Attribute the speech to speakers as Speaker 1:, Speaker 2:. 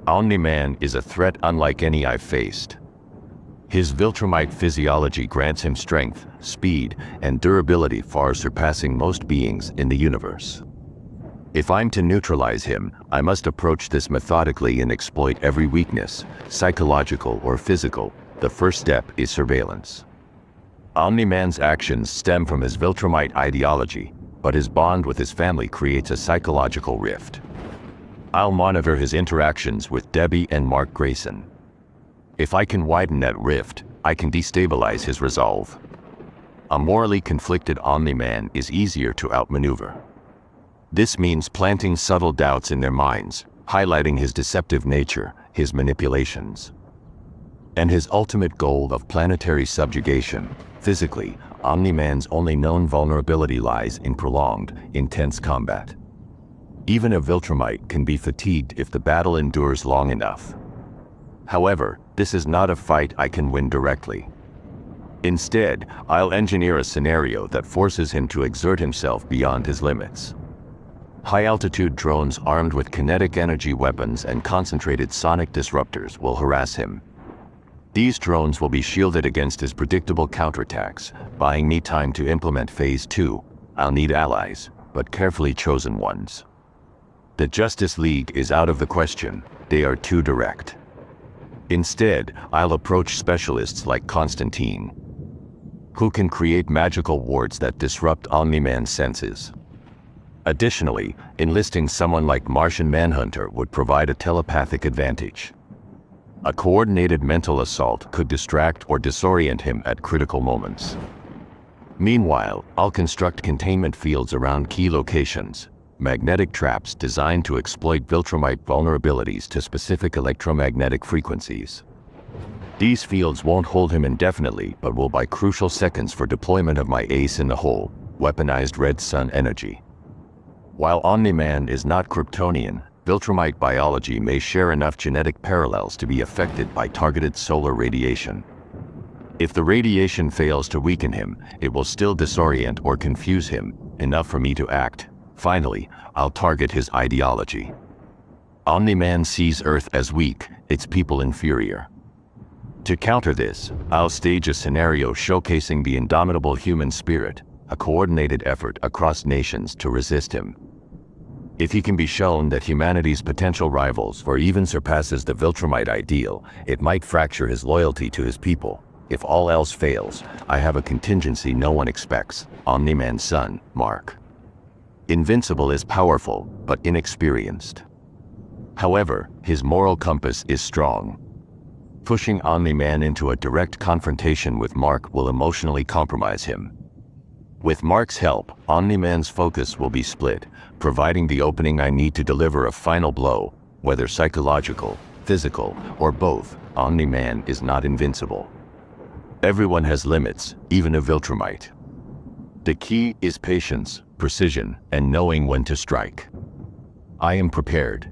Speaker 1: Omni-Man is a threat unlike any I've faced. His Viltrumite physiology grants him strength, speed, and durability far surpassing most beings in the universe. If I'm to neutralize him, I must approach this methodically and exploit every weakness, psychological or physical. The first step is surveillance. Omni-Man's actions stem from his Viltrumite ideology, but his bond with his family creates a psychological rift. I'll monitor his interactions with Debbie and Mark Grayson. If I can widen that rift, I can destabilize his resolve. A morally conflicted Omni-Man is easier to outmaneuver. This means planting subtle doubts in their minds, highlighting his deceptive nature, his manipulations, and his ultimate goal of planetary subjugation. Physically, Omni-Man's only known vulnerability lies in prolonged, intense combat. Even a Viltrumite can be fatigued if the battle endures long enough. However, this is not a fight I can win directly. Instead, I'll engineer a scenario that forces him to exert himself beyond his limits. High-altitude drones armed with kinetic energy weapons and concentrated sonic disruptors will harass him. These drones will be shielded against his predictable counterattacks, buying me time to implement Phase 2. I'll need allies, but carefully chosen ones. The Justice League is out of the question, they are too direct. Instead, I'll approach specialists like Constantine, who can create magical wards that disrupt Omni-Man's senses. Additionally, enlisting someone like Martian Manhunter would provide a telepathic advantage. A coordinated mental assault could distract or disorient him at critical moments. Meanwhile, I'll construct containment fields around key locations, magnetic traps designed to exploit Viltrumite vulnerabilities to specific electromagnetic frequencies. These fields won't hold him indefinitely but will buy crucial seconds for deployment of my ace in the hole, weaponized red sun energy. While Omni-Man is not Kryptonian, Viltrumite biology may share enough genetic parallels to be affected by targeted solar radiation. If the radiation fails to weaken him, it will still disorient or confuse him, enough for me to act. Finally, I'll target his ideology. Omni-Man sees Earth as weak, its people inferior. To counter this, I'll stage a scenario showcasing the indomitable human spirit, a coordinated effort across nations to resist him. If he can be shown that humanity's potential rivals or even surpasses the Viltrumite ideal, it might fracture his loyalty to his people. If all else fails, I have a contingency no one expects, Omni-Man's son, Mark. Invincible is powerful, but inexperienced. However, his moral compass is strong. Pushing Omni-Man into a direct confrontation with Mark will emotionally compromise him. With Mark's help, Omni-Man's focus will be split, providing the opening I need to deliver a final blow. Whether psychological, physical, or both, Omni-Man is not invincible. Everyone has limits, even a Viltrumite. The key is patience, precision, and knowing when to strike. I am prepared.